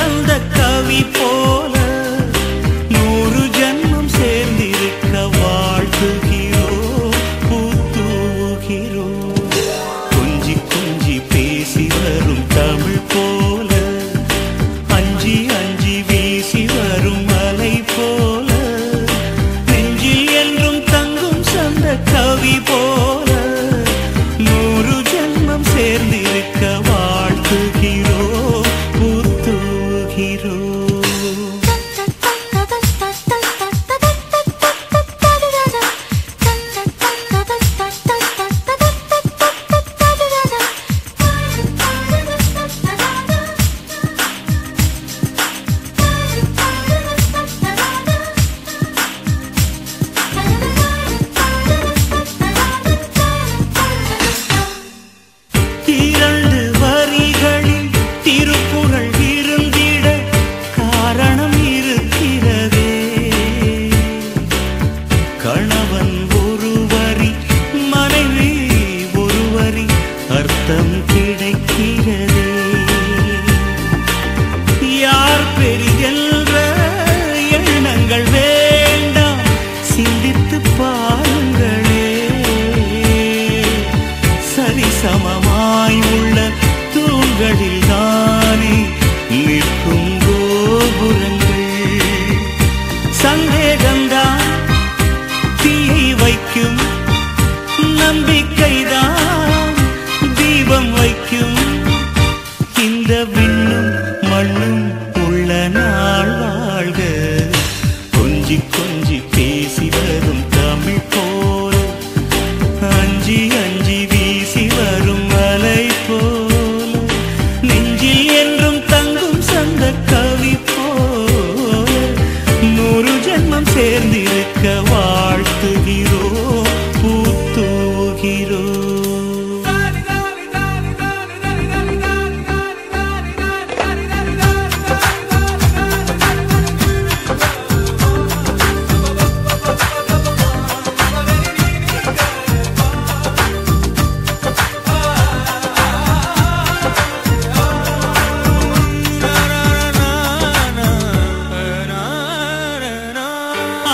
சந்த கவி போல 100 ஜன்மம் சேர்ந்திருக்க வாழ்த்துகிறோம் பூத்துகிறோம். கொஞ்சி கொஞ்சி பேசி வரும் தமிழ் போல அஞ்சி அஞ்சி வீசி வரும் மலை போல நெஞ்சில் என்றும் தங்கும் சந்த கவி போல 100 ஜன்மம் சேர்ந்திருக்க வாழ்த்துகிறோம் பூத்துகிறோம். அர்த்தம் கிடைக்கிறதே யார் பெரிதென்ற எண்ணங்கள் வேண்டாம் சிந்தித்து பாருங்களே. சரிசமமாய் உள்ள தூண்களில் தானே நிற்கும் கோபுரங்கள். சந்தேகம்தான் தீயை வைக்கும் நம்பிக்கைதான் தீபம் வைக்கும். இந்த விண்ணும் மண்ணும் உள்ள நாள் வாழ்க. கொஞ்சி கொஞ்சி பேசி வரும் தமிழ் போல அஞ்சி அஞ்சி வீசி வரும் மலை போல நெஞ்சில் என்றும் தங்கும் சந்த கவி போல 100 ஜன்மம் சேர்ந்திருக்க வாழ்த்துகிறோம் பூத்துகிறோம்.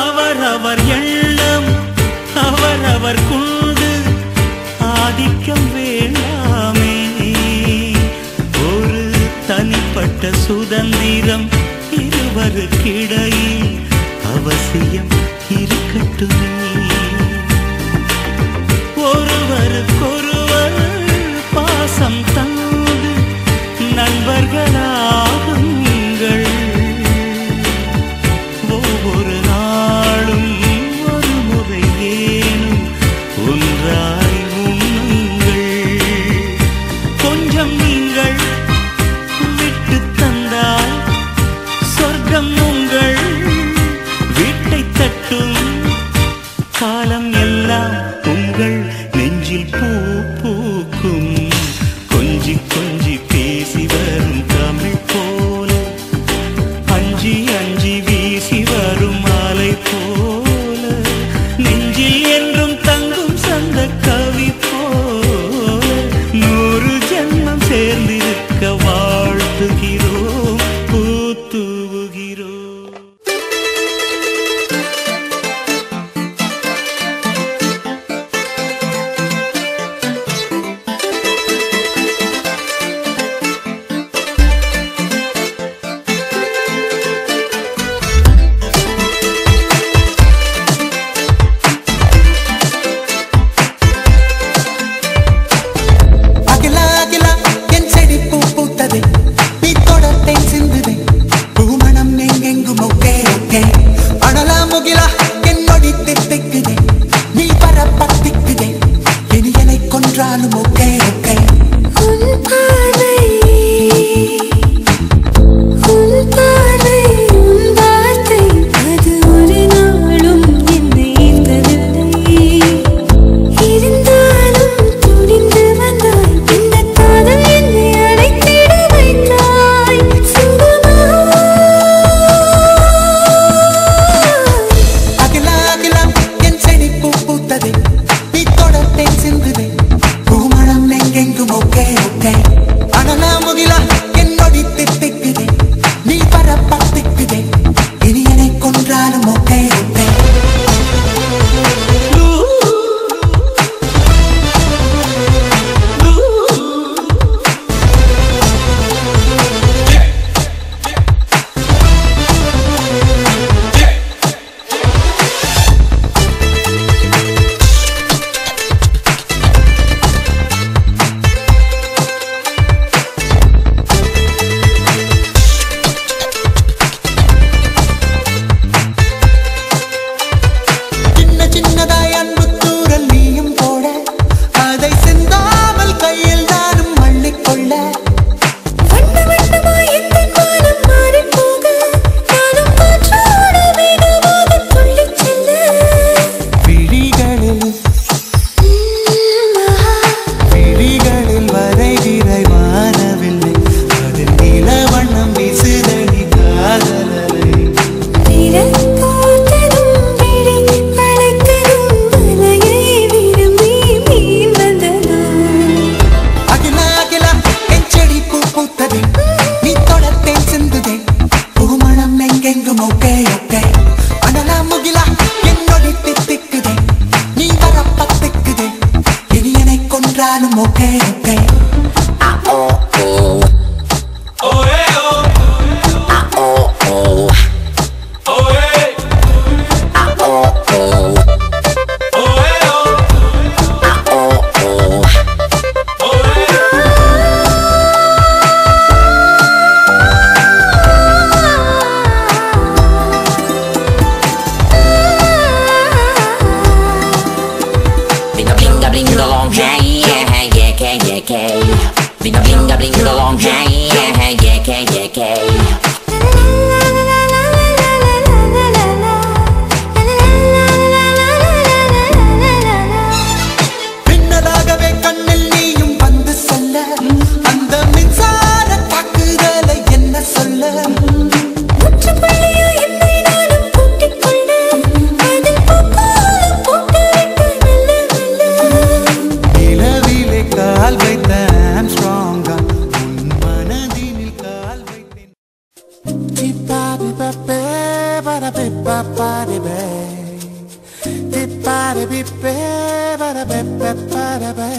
அவரவர் எண்ணம் அவரவர் கொண்டு ஆதிக்கம் வேண்டாமே. ஒரு தனிப்பட்ட சுதந்திரம் இருவருக்கிடையில் அவசியம் இருக்கட்டுமே. ஒருவருக்கொருவர் பாசம் தந்து நண்பர்களாகுங்கள். ஒவ்வொரு நாளும் ஒரு முறை ஏனும் ஒன்றாய் உண்ணுங்கள். கொஞ்சம் நீங்கள் விட்டு தந்தால் சொர்க்கம் உங்கள் வீட்டை தட்டும். காலம் எல்லாம் உங்கள் நெஞ்சில் பூ பூக்கும். கொஞ்சி கொஞ்சி பேசி வரும் தமிழ் போ தவிப்பே வரபே பரபே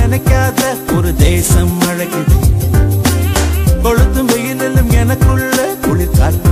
நினைக்காத ஒரு தேசம் அழகுது கொளுத்தும் வெயிலும் எனக்குள்ள குளிர் காற்று